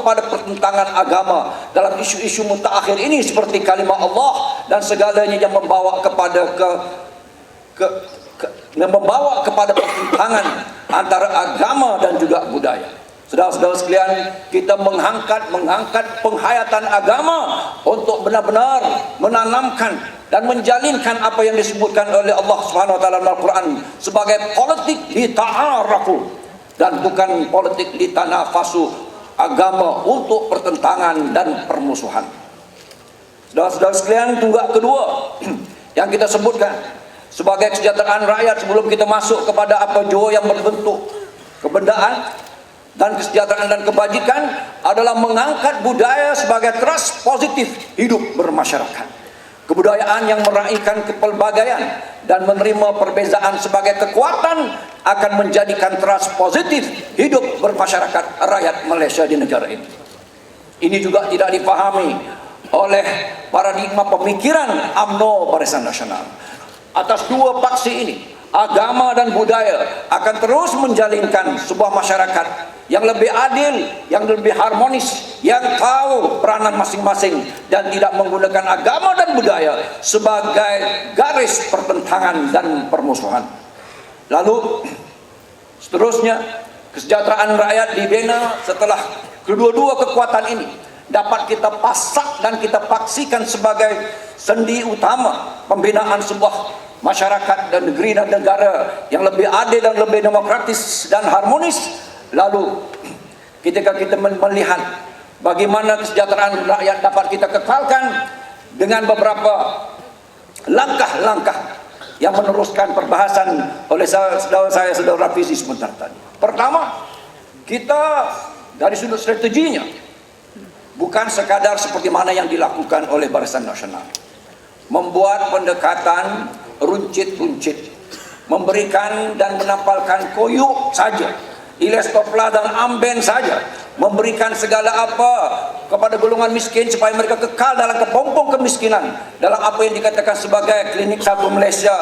kepada pertentangan agama dalam isu-isu mutakhir ini seperti kalimah Allah dan segalanya yang membawa kepada membawa kepada pertentangan antara agama dan juga budaya. Saudara-saudara sekalian, kita mengangkat penghayatan agama untuk benar-benar menanamkan dan menjalinkan apa yang disebutkan oleh Allah Subhanahu wa taala dalam Al-Qur'an sebagai politik lita'arafu dan bukan politik litanafasu, agama untuk pertentangan dan permusuhan. Saudara-saudara sekalian, tunggak kedua yang kita sebutkan sebagai kesejahteraan rakyat sebelum kita masuk kepada apa jua yang berbentuk kebendaan dan kesejahteraan dan kebajikan adalah mengangkat budaya sebagai trust positif hidup bermasyarakat. Kebudayaan yang meraihkan kepelbagaian dan menerima perbezaan sebagai kekuatan akan menjadikan trust positif hidup bermasyarakat rakyat Malaysia di negara ini. Ini juga tidak dipahami oleh paradigma pemikiran UMNO Barisan Nasional. Atas dua paksi ini, agama dan budaya akan terus menjalinkan sebuah masyarakat yang lebih adil, yang lebih harmonis, yang tahu peranan masing-masing dan tidak menggunakan agama dan budaya sebagai garis pertentangan dan permusuhan. Lalu seterusnya, kesejahteraan rakyat dibina setelah kedua-dua kekuatan ini dapat kita pasak dan kita paksikan sebagai sendi utama pembinaan sebuah masyarakat dan negeri dan negara yang lebih adil dan lebih demokratis dan harmonis. Lalu ketika kita melihat bagaimana kesejahteraan rakyat dapat kita kekalkan dengan beberapa langkah-langkah yang meneruskan perbahasan oleh saudara Rafizi sebentar tadi. Pertama, kita dari sudut strateginya bukan sekadar seperti mana yang dilakukan oleh Barisan Nasional, membuat pendekatan runcit-runcit, memberikan dan menampalkan koyuk saja, ilestoplah dan amben saja, memberikan segala apa kepada golongan miskin supaya mereka kekal dalam kepompong kemiskinan, dalam apa yang dikatakan sebagai klinik satu Malaysia,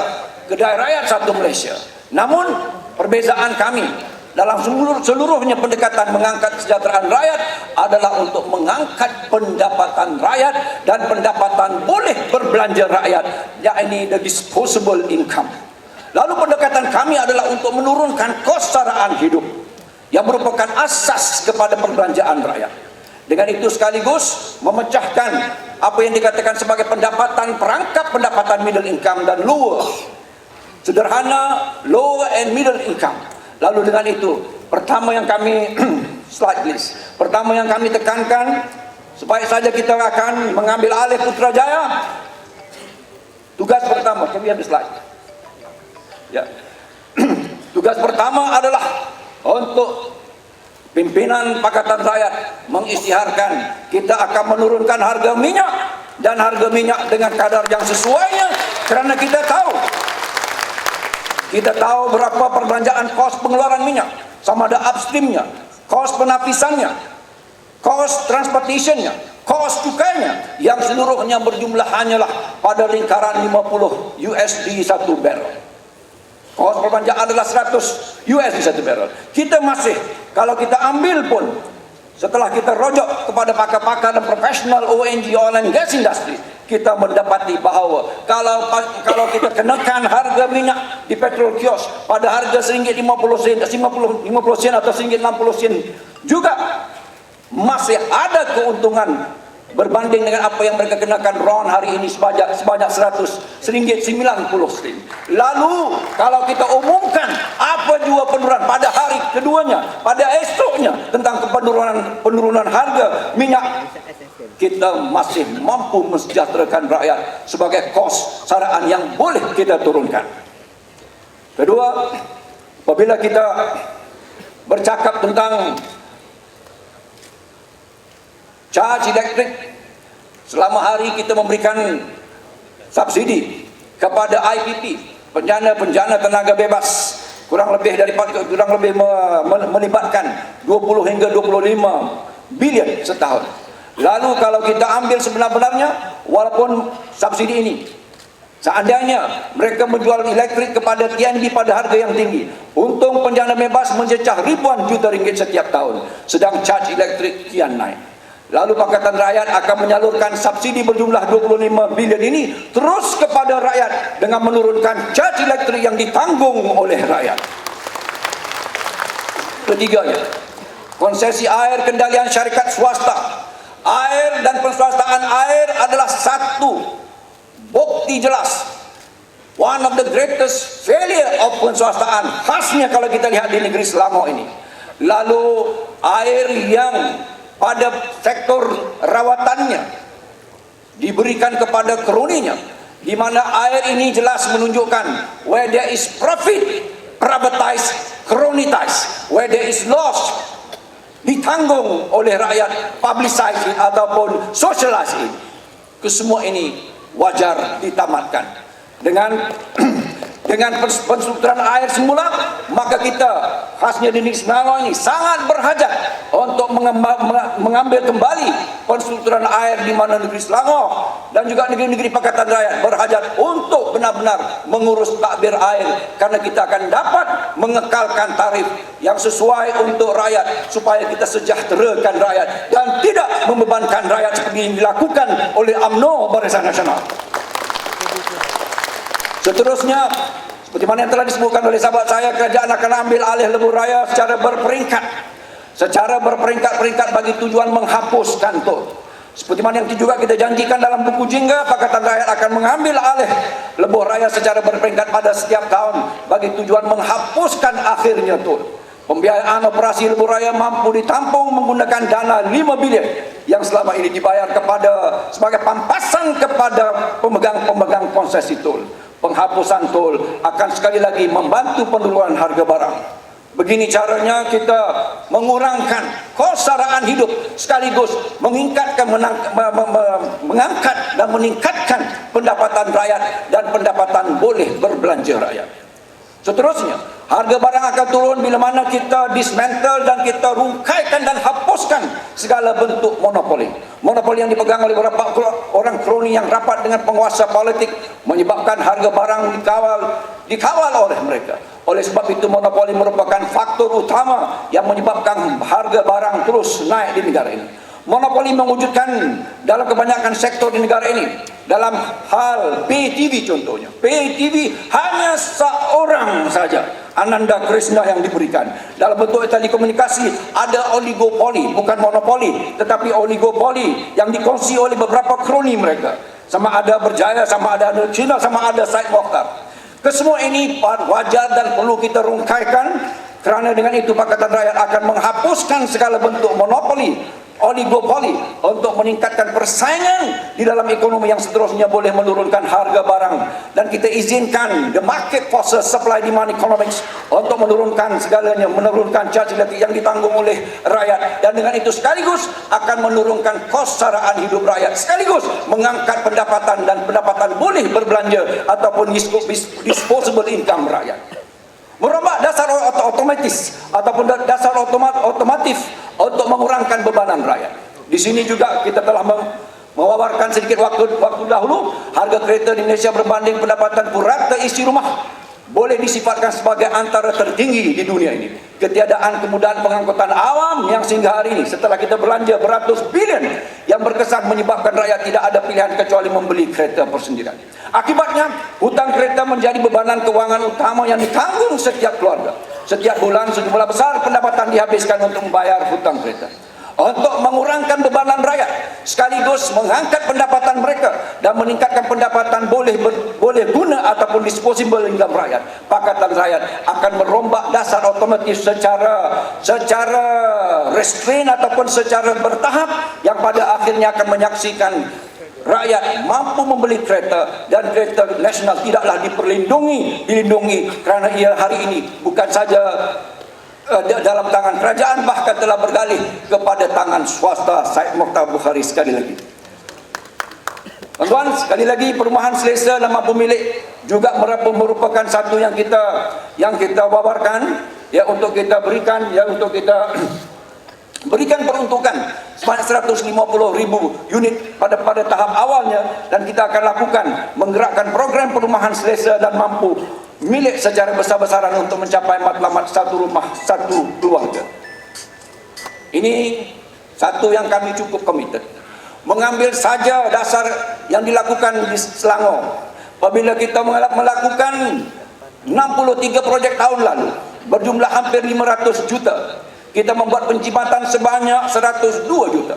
kedai rakyat satu Malaysia. Namun perbezaan kami dalam seluruhnya pendekatan mengangkat kesejahteraan rakyat adalah untuk mengangkat pendapatan rakyat dan pendapatan boleh berbelanja rakyat, yakni the disposable income. Lalu pendekatan kami adalah untuk menurunkan kos saraan hidup yang merupakan asas kepada perbelanjaan rakyat. Dengan itu sekaligus memecahkan apa yang dikatakan sebagai pendapatan perangkap pendapatan middle income dan lower, sederhana, lower and middle income. Lalu dengan itu, pertama yang kami slide please. Pertama yang kami tekankan, supaya saja kita akan mengambil alih Putrajaya. Tugas pertama, kami habis slide. Ya. Tugas pertama adalah untuk pimpinan Pakatan Rakyat mengisytiharkan kita akan menurunkan harga minyak dan harga minyak dengan kadar yang sesuainya, kerana kita tahu berapa perbelanjaan kos pengeluaran minyak, sama ada upstreamnya, kos penapisannya, kos transportationnya, kos cukainya, yang seluruhnya berjumlah hanyalah pada lingkaran 50 USD satu barrel. Kos perbelanjaan adalah 100 USD satu barrel. Kita masih, kalau kita ambil pun, setelah kita rojok kepada pakar-pakar dan profesional ONG oil and gas industry, kita mendapati bahawa kalau kita kenakan harga minyak di petrol kios pada harga RM1.50 atau RM1.60 juga masih ada keuntungan berbanding dengan apa yang mereka kenakan RON hari ini sebanyak RM100.90. Lalu kalau kita umumkan apa jua penurunan pada hari keduanya, pada esoknya tentang penurunan harga minyak, kita masih mampu mensejahterakan rakyat sebagai kos saraan yang boleh kita turunkan. Kedua, apabila kita bercakap tentang charge elektrik, selama hari kita memberikan subsidi kepada IPP, penjana tenaga bebas, kurang lebih melibatkan 20 hingga 25 bilion setahun. Lalu kalau kita ambil sebenar-benarnya, walaupun subsidi ini Seandainya mereka menjual elektrik kepada TNB pada harga yang tinggi, untung penjana bebas mencecah ribuan juta ringgit setiap tahun, sedang caj elektrik kian naik. Lalu Pakatan Rakyat akan menyalurkan subsidi berjumlah 25 bilion ini terus kepada rakyat dengan menurunkan caj elektrik yang ditanggung oleh rakyat. Ketiganya, konsesi air kendalian syarikat swasta. Air dan penswastaan air adalah satu bukti jelas, one of the greatest failure of penswastaan, khasnya kalau kita lihat di negeri Selangor ini. Lalu air yang pada sektor rawatannya diberikan kepada kroninya, di mana air ini jelas menunjukkan where there is profit, privatize, kronitize, where there is loss, ditanggung oleh rakyat, publicize ataupun socialize. Kesemua ini wajar ditamatkan. Dengan penstrukturan air semula, maka kita khasnya di negeri Selangor ini sangat berhajat untuk mengambil kembali penstrukturan air di mana negeri Selangor dan juga negeri-negeri Pakatan Rakyat berhajat untuk benar-benar mengurus takbir air, karena kita akan dapat mengekalkan tarif yang sesuai untuk rakyat supaya kita sejahterakan rakyat dan tidak membebankan rakyat seperti yang dilakukan oleh UMNO Barisan Nasional. Seterusnya, seperti mana yang telah disebutkan oleh sahabat saya, kerajaan akan ambil alih lebuh raya secara berperingkat bagi tujuan menghapuskan tol. Seperti mana yang juga kita janjikan dalam buku Jingga, Pakatan Rakyat akan mengambil alih lebuh raya secara berperingkat pada setiap tahun bagi tujuan menghapuskan akhirnya tol. Pembiayaan operasi lebuh raya mampu ditampung menggunakan dana 5 bilion yang selama ini dibayar sebagai pampasan kepada pemegang konsesi tol. Penghapusan tol akan sekali lagi membantu penurunan harga barang. Begini caranya kita mengurangkan kosaraan hidup sekaligus mengangkat dan meningkatkan pendapatan rakyat dan pendapatan boleh berbelanja rakyat. Seterusnya, harga barang akan turun bila mana kita dismantle dan kita rungkaikan dan hapuskan segala bentuk monopoli. Monopoli yang dipegang oleh beberapa orang kroni yang rapat dengan penguasa politik menyebabkan harga barang dikawal oleh mereka. Oleh sebab itu, monopoli merupakan faktor utama yang menyebabkan harga barang terus naik di negara ini. Monopoli mewujudkan dalam kebanyakan sektor di negara ini. Dalam hal pay TV contohnya, pay TV hanya seorang saja, Ananda Krishna, yang diberikan. Dalam bentuk telekomunikasi ada oligopoli, bukan monopoli, tetapi oligopoli yang dikongsi oleh beberapa kroni mereka. Sama ada Berjaya, sama ada China, sama ada Syed Mokhtar. Kesemua ini wajar dan perlu kita rungkaikan, kerana dengan itu Pakatan Rakyat akan menghapuskan segala bentuk monopoli, oligopoli, untuk meningkatkan persaingan di dalam ekonomi yang seterusnya boleh menurunkan harga barang. Dan kita izinkan the market forces, supply demand economics, untuk menurunkan segalanya, menurunkan charge yang ditanggung oleh rakyat, dan dengan itu sekaligus akan menurunkan kos saraan hidup rakyat, sekaligus mengangkat pendapatan dan pendapatan boleh berbelanja ataupun disposable income rakyat. Merombak dasar otomatis ataupun dasar otomatif untuk mengurangkan bebanan rakyat. Di sini juga kita telah mewawarkan sedikit waktu dahulu, harga kereta di Indonesia berbanding pendapatan purata isi rumah boleh disifatkan sebagai antara tertinggi di dunia ini. Ketiadaan kemudahan pengangkutan awam yang sehingga hari ini setelah kita belanja beratus bilion yang berkesan menyebabkan rakyat tidak ada pilihan kecuali membeli kereta persendirian. Akibatnya hutang kereta menjadi bebanan keuangan utama yang ditanggung setiap keluarga. Setiap bulan sejumlah besar pendapatan dihabiskan untuk membayar hutang kereta. Untuk mengurangkan bebanan rakyat sekaligus mengangkat pendapatan mereka dan meningkatkan pendapatan boleh guna ataupun disposable income rakyat, Pakatan Rakyat akan merombak dasar otomatis secara restrain ataupun secara bertahap, yang pada akhirnya akan menyaksikan rakyat mampu membeli kereta, dan kereta nasional tidaklah dilindungi kerana ia hari ini bukan saja dalam tangan kerajaan, bahkan telah bergalih kepada tangan swasta. Syed Mokhtar Bukhari sekali lagi. Tuan-tuan, sekali lagi perumahan selesa dan mampu milik juga merupakan satu yang kita wawarkan, ya, untuk kita berikan, ya, untuk kita berikan peruntukan sebanyak 150.000 unit pada tahap awalnya, dan kita akan lakukan menggerakkan program perumahan selesa dan mampu milik secara besar-besaran untuk mencapai matlamat satu rumah satu keluarga. Ini satu yang kami cukup komited. Mengambil saja dasar yang dilakukan di Selangor, apabila kita melakukan 63 projek tahun lalu berjumlah hampir 500 juta, kita membuat penjimatan sebanyak 102 juta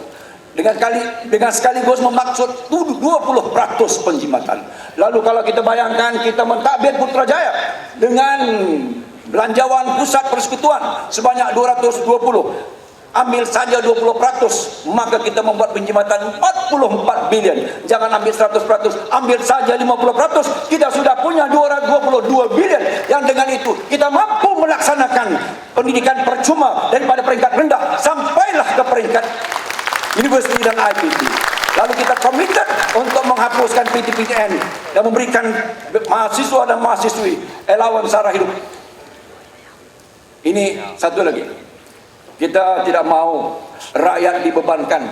dengan sekaligus memaksud 20% penjimatan. Lalu kalau kita bayangkan kita mentadbir Putrajaya dengan belanjawan pusat persekutuan sebanyak 220, ambil saja 20%, maka kita membuat penjimatan 44 bilion. Jangan ambil 100%, ambil saja 50%, kita sudah punya 222 bilion. Yang dengan itu kita mampu melaksanakan pendidikan percuma daripada peringkat rendah sampailah ke peringkat universiti dan IPT. Lalu kita komited untuk menghapuskan PTPTN dan memberikan mahasiswa dan mahasiswi allowance sara hidup. Ini satu lagi. Kita tidak mau rakyat dibebankan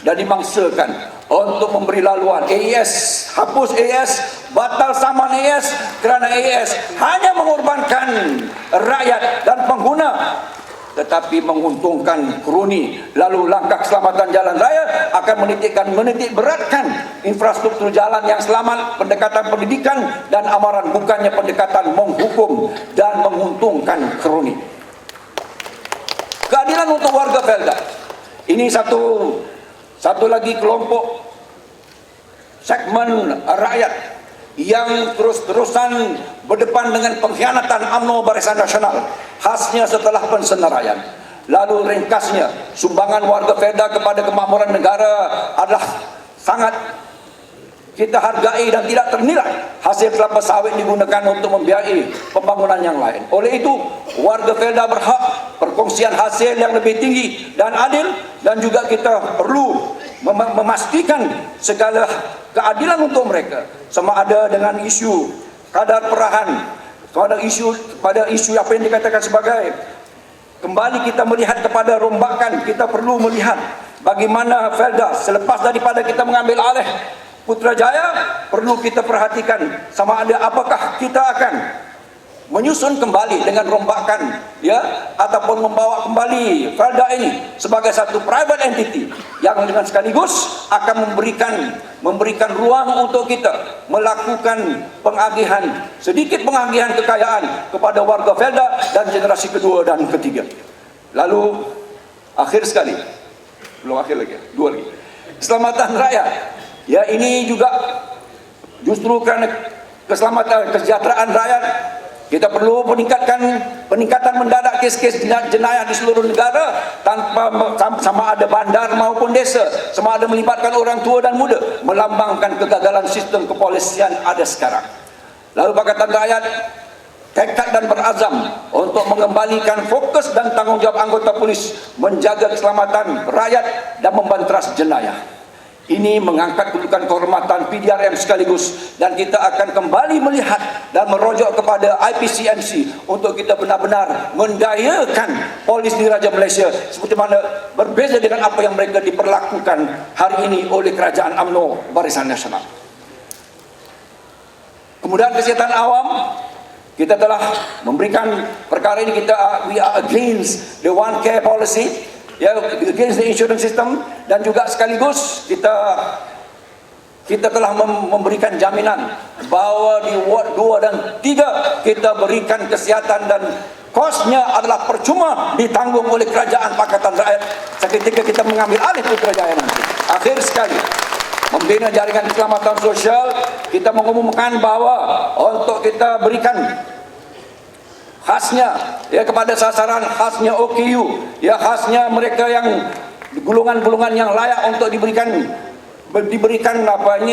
dan dimangsakan untuk memberi laluan. AES, hapus AES, batal saman AES, kerana AES hanya mengorbankan rakyat dan pengguna, tetapi menguntungkan kroni. Lalu langkah keselamatan jalan raya akan menitik beratkan infrastruktur jalan yang selamat, pendekatan pendidikan dan amaran, bukannya pendekatan menghukum dan menguntungkan kroni. Keadilan untuk warga Felda. Ini satu lagi kelompok segmen rakyat yang terus-terusan berdepan dengan pengkhianatan UMNO Barisan Nasional, khasnya setelah pensenaraian. Lalu ringkasnya, sumbangan warga Felda kepada kemakmuran negara adalah sangat kita hargai dan tidak ternilai. Hasil kelapa sawit digunakan untuk membiayai pembangunan yang lain. Oleh itu, warga Felda berhak perkongsian hasil yang lebih tinggi dan adil, dan juga kita perlu memastikan segala keadilan untuk mereka, sama ada dengan isu kadar perahan, pada isu apa yang dikatakan sebagai kembali kita melihat kepada rombakan. Kita perlu melihat bagaimana Felda selepas daripada kita mengambil alih Putrajaya, perlu kita perhatikan sama ada apakah kita akan menyusun kembali dengan rombakan, ya, ataupun membawa kembali Felda ini sebagai satu private entity yang dengan sekaligus akan memberikan ruang untuk kita melakukan pengagihan, sedikit pengagihan kekayaan kepada warga Felda dan generasi kedua dan ketiga. Lalu akhir sekali, belum akhir lagi, dua lagi, keselamatan rakyat. Ya, ini juga justru karena keselamatan kesejahteraan rakyat, kita perlu peningkatan mendadak kes-kes jenayah di seluruh negara, tanpa sama ada bandar maupun desa, sama ada melibatkan orang tua dan muda, melambangkan kegagalan sistem kepolisian ada sekarang. Lalu Pakatan Rakyat tekad dan berazam untuk mengembalikan fokus dan tanggungjawab anggota polis menjaga keselamatan rakyat dan membanteras jenayah. Ini mengangkat kedudukan kehormatan PDRM sekaligus, dan kita akan kembali melihat dan merojok kepada IPCMC untuk kita benar-benar mendayakan polis diraja Malaysia seperti mana berbeza dengan apa yang mereka diperlakukan hari ini oleh kerajaan UMNO Barisan Nasional. Kemudian kesihatan awam, kita telah memberikan perkara ini, we are against the one care policy, ya, against the insurance system, dan juga sekaligus kita telah memberikan jaminan bahawa di Ward 2 dan 3 kita berikan kesihatan dan kosnya adalah percuma, ditanggung oleh kerajaan Pakatan Rakyat seketika kita mengambil alih Putrajaya nanti. Akhir sekali, membina jaringan keselamatan sosial, kita mengumumkan bahawa untuk kita berikan khasnya, ya, kepada sasaran khasnya OKU, ya, khasnya mereka yang golongan-golongan yang layak untuk diberikan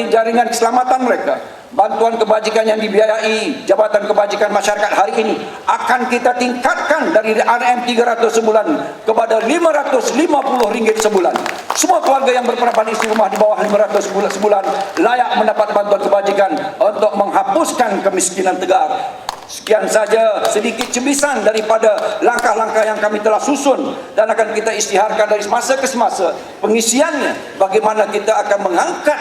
jaringan keselamatan mereka. Bantuan kebajikan yang dibiayai Jabatan Kebajikan Masyarakat hari ini akan kita tingkatkan dari RM300 sebulan kepada RM550 sebulan. Semua keluarga yang berpenghasilan isi rumah di bawah 500 sebulan layak mendapat bantuan kebajikan untuk menghapuskan kemiskinan tegar. Sekian saja sedikit cebisan daripada langkah-langkah yang kami telah susun dan akan kita isytiharkan dari semasa ke semasa pengisiannya, bagaimana kita akan mengangkat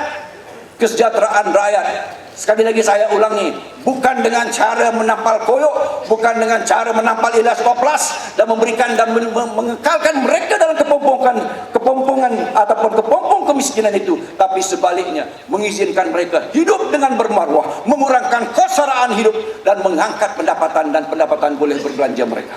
kesejahteraan rakyat. Sekali lagi saya ulangi, bukan dengan cara menampal koyok, bukan dengan cara menampal ilas toplas dan memberikan dan mengekalkan mereka dalam kepompongan ataupun kepompong kemiskinan itu, tapi sebaliknya mengizinkan mereka hidup dengan bermarwah, memurangkan kesetaraan hidup dan mengangkat pendapatan, dan pendapatan boleh berbelanja mereka.